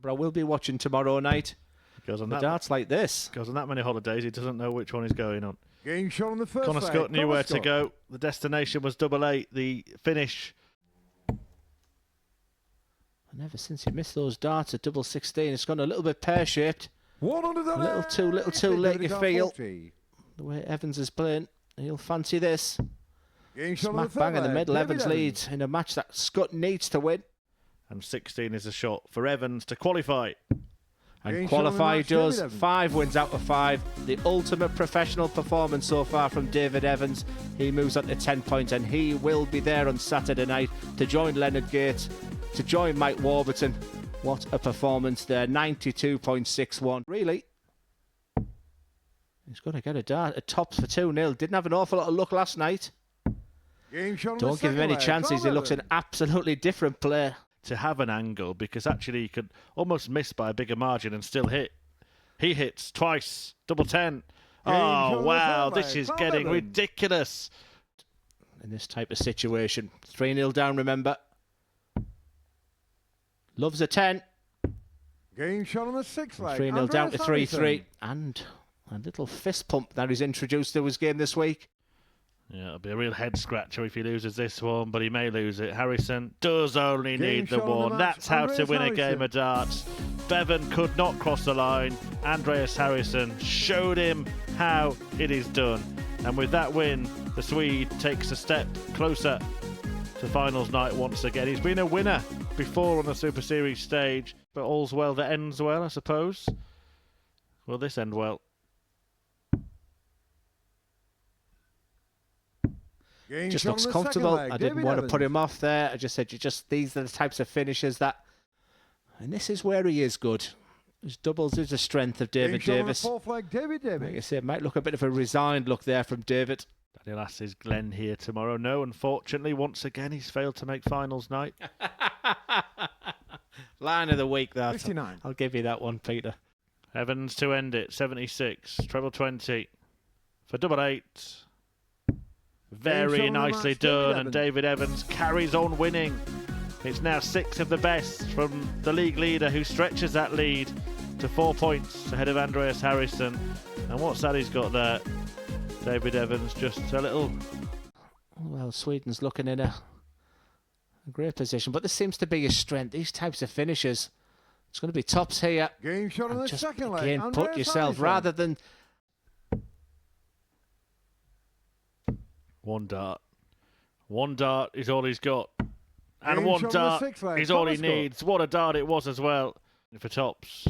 But I will be watching tomorrow night. Goes on the that darts like this. Goes on that many holidays, he doesn't know which one he's going on. Game shot on the first Connor leg. Scott knew where to Scott. go. The destination was 8-8. The finish. And ever since he missed those darts at double 16, it's gone a little bit pear-shaped. A little too late, you feel. 40. The way Evans is playing, he'll fancy this. Game shot on Smack the bang third in the leg. middle. David Evans leads in a match that Scott needs to win. And 16 is a shot for Evans to qualify. And qualify he does. 5 wins out of 5. The ultimate professional performance so far from David Evans. He moves on to 10 points and he will be there on Saturday night to join Leonard Gates, to join Mike Warburton. What a performance there. 92.61. Really, he's going to get a dart at tops for 2-0. Didn't have an awful lot of luck last night. Don't give him any chances. He looks an absolutely different player. To have an angle, because actually he could almost miss by a bigger margin and still hit. He hits twice, double 10. Oh, wow, this is getting ridiculous. In this type of situation. 3-0 down, remember. Loves a 10. Game shot on the sixth leg. 3-0 down to 3-3. And a little fist pump that he's introduced to his game this week. Yeah, it'll be a real head scratcher if he loses this one, but he may lose it. Harrison does only need the one. That's how to win a game of darts. Bevan could not cross the line. Andreas Harrison showed him how it is done. And with that win, the Swede takes a step closer to finals night once again. He's been a winner before on the Super Series stage, but all's well that ends well, I suppose. Will this end well? Just looks comfortable. I didn't want to put him off there. I just said, these are the types of finishes that, and this is where he is good. His doubles is a strength of David Davis. Like I said, might look a bit of a resigned look there from David. Daniel asks, is Glenn here tomorrow? No, unfortunately, once again, he's failed to make finals night. Line of the week, that. 59. I'll give you that one, Peter. Evans to end it, 76, treble 20 for 8-8. Very nicely done, and David Evans carries on winning. It's now 6 of the best from the league leader, who stretches that lead to 4 points ahead of Andreas Harrison. And what's that he's got there? David Evans just a little... Well, Sweden's looking in a great position, but this seems to be his strength. These types of finishes, it's going to be tops here. Game shot on the second leg. Again, put yourself rather than... One dart. One dart is all he's got. And one dart is all he needs. What a dart it was as well for tops.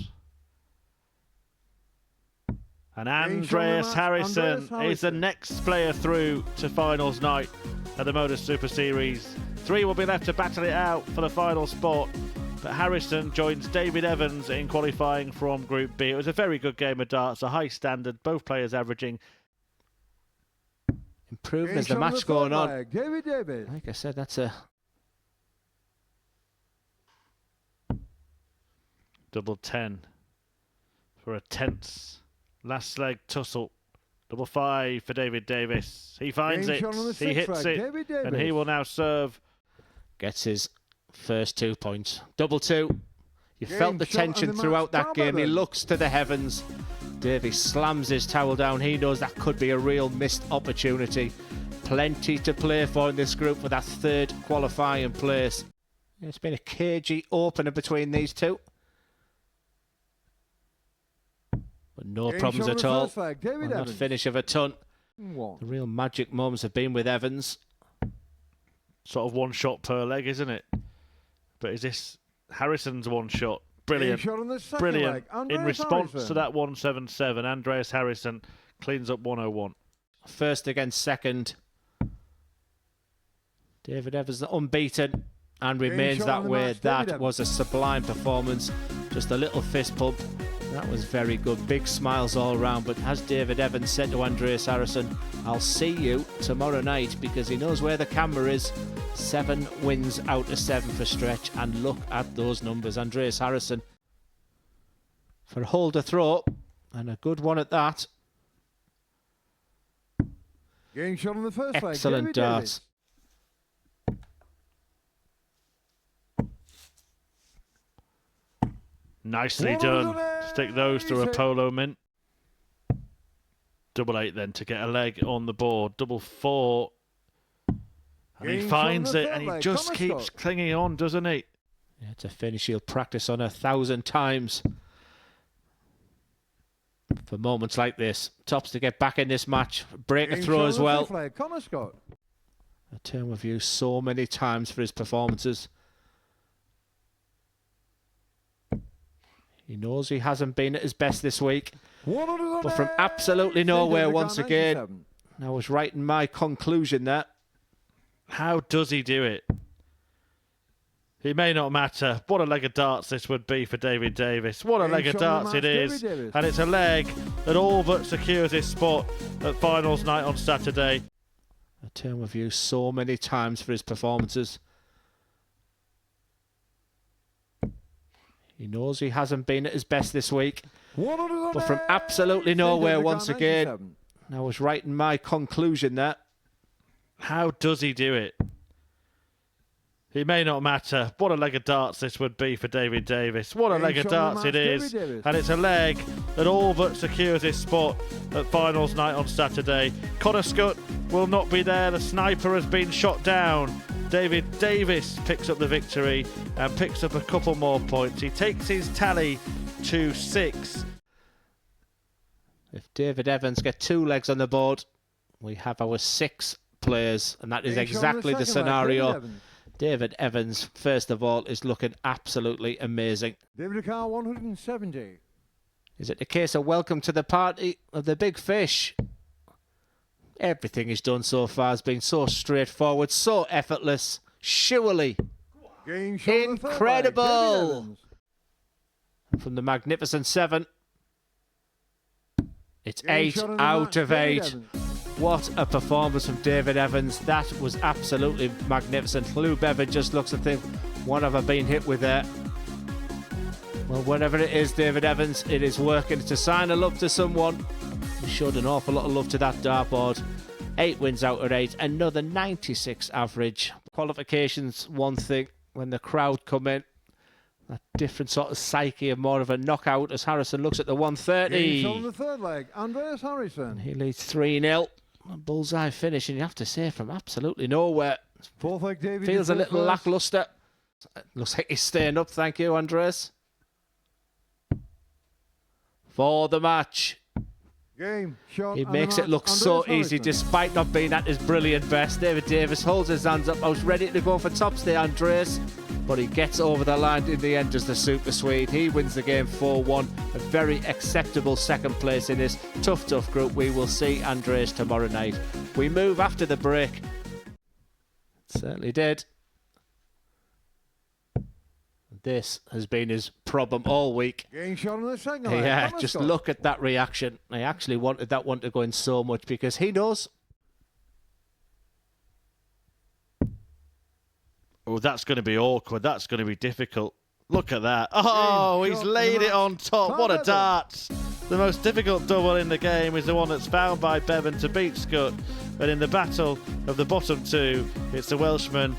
And Andreas Harrison is the next player through to finals night at the Modus Super Series. 3 will be left to battle it out for the final spot. But Harrison joins David Evans in qualifying from Group B. It was a very good game of darts, a high standard, both players averaging. Improving as the match going on. David. Like I said, that's a... Double 10 for a tense last leg tussle. Double 5 for David Davis. He finds it, he hits it, and he will now serve. Gets his first 2 points. Double 2. You felt the tension throughout that game. He looks to the heavens. Davies slams his towel down. He knows that could be a real missed opportunity. Plenty to play for in this group for that 3rd qualifying place. It's been a cagey opener between these two. But no problems at all. That finish of a ton. The real magic moments have been with Evans. Sort of 1 shot per leg, isn't it? But is this Harrison's 1 shot? Brilliant. Brilliant. In response to that 177, Andreas Harrison cleans up 101. First against second. David Evans unbeaten and remains that way. That was a sublime performance. Just a little fist pump. That was very good. Big smiles all around. But as David Evans said to Andreas Harrison, I'll see you tomorrow night, because he knows where the camera is. 7 wins out of 7 for stretch. And look at those numbers. Andreas Harrison for a hold to throw. And a good one at that. Game shot on the first leg. Excellent darts. Nicely done. Stick those through a polo mint. Double 8 then to get a leg on the board. Double 4. And he finds it, and he just keeps clinging on, doesn't he? Yeah, it's a finish he'll practice on 1,000 times. For moments like this. Tops to get back in this match. Break a throw as well. A term we've used so many times for his performances. He knows he hasn't been at his best this week. But from absolutely nowhere once again. I was right in my conclusion there. How does he do it? It may not matter. What a leg of darts this would be for David Davis. What a leg of darts it is. And it's a leg that all but secures his spot at finals night on Saturday. A term we've used so many times for his performances. He knows he hasn't been at his best this week. But from absolutely nowhere once again. I was right in my conclusion there. How does he do it? It may not matter. What a leg of darts this would be for David Davis. What a leg of darts it is. And it's a leg that all but secures his spot at finals night on Saturday. Connor Scott will not be there. The sniper has been shot down. David Davis picks up the victory and picks up a couple more points. He takes his tally to 6. If David Evans gets 2 legs on the board, we have our 6 players, and that is exactly the scenario. David Evans, first of all, is looking absolutely amazing. David Carr, 170. Is it the case of welcome to the party of the big fish? Everything he's done so far has been so straightforward, so effortless. Surely. Incredible. From the magnificent 7. It's 8 out of 8. What a performance from David Evans. That was absolutely magnificent. Lou Bevan just looks and thinks, what have I been hit with there? Well, whatever it is, David Evans, it is working. It's a sign of love to someone. He showed an awful lot of love to that dartboard. 8 wins out of 8. Another 96 average. Qualifications, one thing. When the crowd come in, a different sort of psyche and more of a knockout as Harrison looks at the 130. On the third leg, Andreas Harrison. And he leads 3-0. A bullseye finish, and you have to say from absolutely nowhere. Fourth leg, David. Feels a little lackluster. Looks like he's staying up. Thank you, Andreas. For the match. Game, shot, he makes it look so easy despite not being at his brilliant best. David Davis holds his hands up. I was ready to go for tops there, Andreas. But he gets over the line in the end as the Super Swede. He wins the game 4-1. A very acceptable second place in this tough group. We will see Andreas tomorrow night. We move after the break. It certainly did. This has been his problem all week. Getting shot on the second leg. Yeah, just look at that reaction. I actually wanted that one to go in so much because he knows. Oh, that's going to be awkward. That's going to be difficult. Look at that. Oh, he's laid it on top. What a dart. The most difficult double in the game is the one that's found by Bevan to beat Scott. But in the battle of the bottom 2, it's the Welshman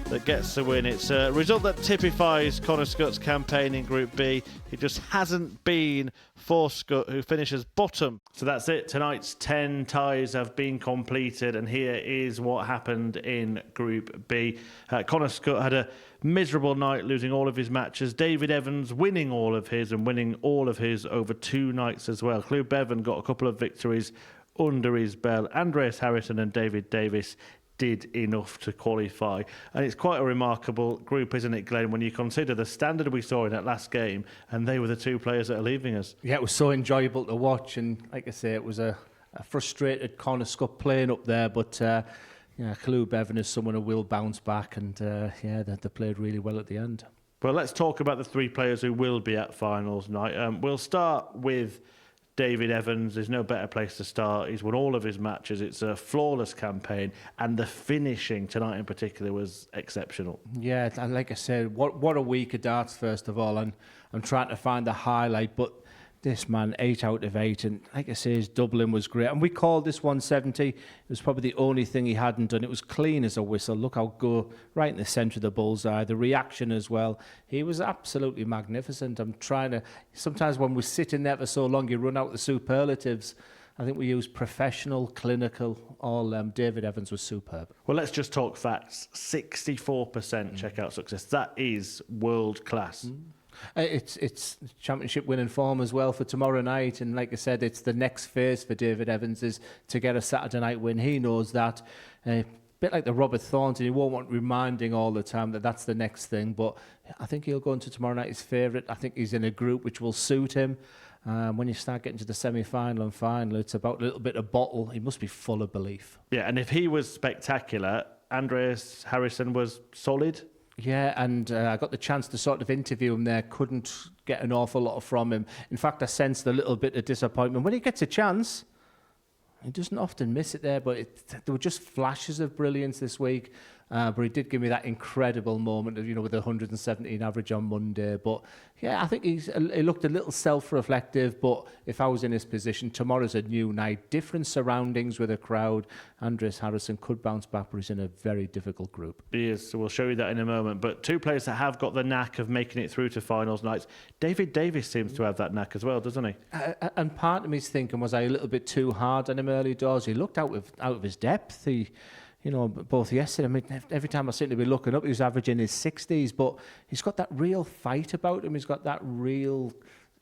that gets the win. It's a result that typifies Connor Scott's campaign in Group B. It just hasn't been for Scott, who finishes bottom. So that's it. Tonight's 10 ties have been completed, and here is what happened in Group B. Connor Scott had a miserable night, losing all of his matches. David Evans winning all of his and winning all of his over 2 nights as well. Lou Bevan got a couple of victories under his belt. Andreas Harrison and David Davis did enough to qualify. And it's quite a remarkable group, isn't it, Glenn, when you consider the standard we saw in that last game, and they were the 2 players that are leaving us. Yeah, it was so enjoyable to watch, and like I say, it was a frustrated Connor Scott playing up there, but yeah, Lou Bevan is someone who will bounce back, and yeah, they played really well at the end. Well, let's talk about the 3 players who will be at finals night. We'll start with David Evans. There's no better place to start. He's won all of his matches. It's a flawless campaign, and the finishing tonight in particular was exceptional. Yeah, and like I said, what a week of darts, first of all, and I'm trying to find the highlight, but This man, 8 out of 8, and like I say, his doubling was great. And we called this 170. It was probably the only thing he hadn't done. It was clean as a whistle. Look how go right in the centre of the bullseye. The reaction as well. He was absolutely magnificent. I'm trying to. Sometimes when we sit in there for so long, you run out the superlatives. I think we use professional, clinical. All David Evans was superb. Well, let's just talk facts. 64% checkout success. That is world class. It's championship winning form as well for tomorrow night, and like I said, it's the next phase for David Evans is to get a Saturday night win. He knows that. A bit like the Robert Thornton, he won't want reminding all the time that that's the next thing, but I think he'll go into tomorrow night his favourite. I think he's in a group which will suit him. When you start getting to the semi-final and final, it's about a little bit of bottle. He must be full of belief. Yeah, and if he was spectacular, Andreas Harrison was solid. Yeah, and I got the chance to sort of interview him there. Couldn't get an awful lot from him. In fact, I sensed a little bit of disappointment. When he gets a chance, he doesn't often miss it there, but there were just flashes of brilliance this week. But he did give me that incredible moment of, with the 117 average on Monday. But yeah, I think he looked a little self-reflective. But if I was in his position, tomorrow's a new night, different surroundings with a crowd. Andreas Harrison could bounce back, but he's in a very difficult group. He is, so we'll show you that in a moment. But two players that have got the knack of making it through to finals nights. David Davis seems to have that knack as well, doesn't he? And part of me's thinking, was I a little bit too hard on him early doors? He looked out of his depth. Both yesterday, I mean, every time I seem to be looking up, he was averaging his 60s, but he's got that real fight about him. He's got that real,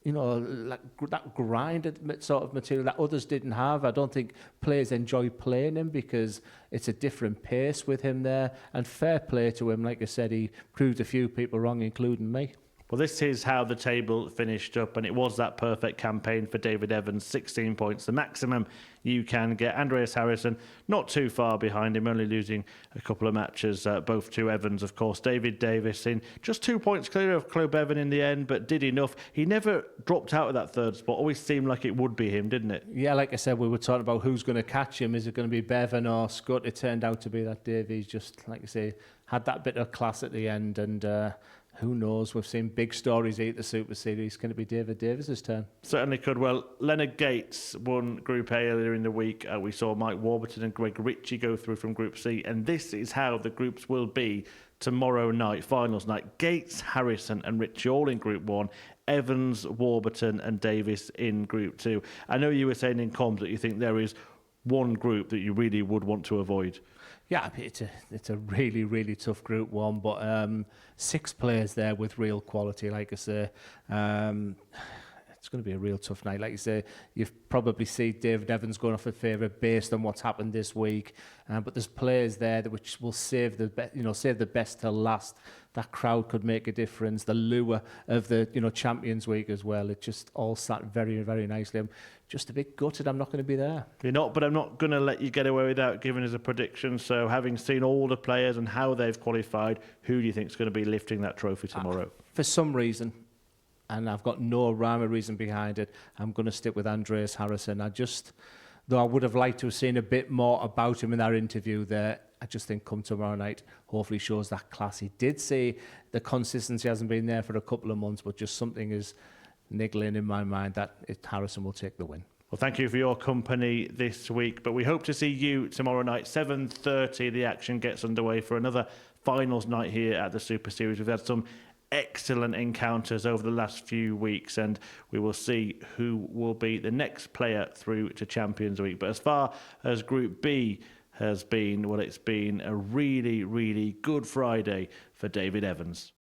like that grind sort of material that others didn't have. I don't think players enjoy playing him because it's a different pace with him there. And fair play to him. Like I said, he proved a few people wrong, including me. Well, this is how the table finished up, and it was that perfect campaign for David Evans, 16 points, the maximum you can get. Andreas Harrison, not too far behind him, only losing a couple of matches, both to Evans, of course. David Davis in just 2 points clear of Club Bevan in the end, but did enough. He never dropped out of that third spot. Always seemed like it would be him, didn't it? Yeah, like I said, we were talking about who's going to catch him. Is it going to be Bevan or Scott? It turned out to be that Davies just, like I say, had that bit of class at the end, and who knows? We've seen big stories eat the Super Series. Can it be David Davis's turn? Certainly could. Well, Leonard Gates won Group A earlier in the week. We saw Mike Warburton and Greg Ritchie go through from Group C. And this is how the groups will be tomorrow night, finals night. Gates, Harrison and Ritchie all in Group 1. Evans, Warburton and Davis in Group 2. I know you were saying in comms that you think there is one group that you really would want to avoid. Yeah, it's a really, really tough Group 1, but 6 players there with real quality, like I say. It's going to be a real tough night. Like you say, you've probably seen David Evans going off a favourite based on what's happened this week. But there's players there that which will save the best till last. That crowd could make a difference. The lure of the Champions Week as well. It just all sat very, very nicely. I'm just a bit gutted I'm not going to be there. You're not, but I'm not going to let you get away without giving us a prediction. So having seen all the players and how they've qualified, who do you think is going to be lifting that trophy tomorrow? For some reason, and I've got no rhyme or reason behind it, I'm going to stick with Andreas Harrison. Though I would have liked to have seen a bit more about him in our interview there, I just think come tomorrow night, hopefully shows that class. He did say the consistency hasn't been there for a couple of months, but just something is niggling in my mind that Harrison will take the win. Well, thank you for your company this week, but we hope to see you tomorrow night, 7:30. The action gets underway for another finals night here at the Super Series. We've had some excellent encounters over the last few weeks, and we will see who will be the next player through to Champions Week. But as far as Group B has been, well, it's been a really, really good Friday for David Evans.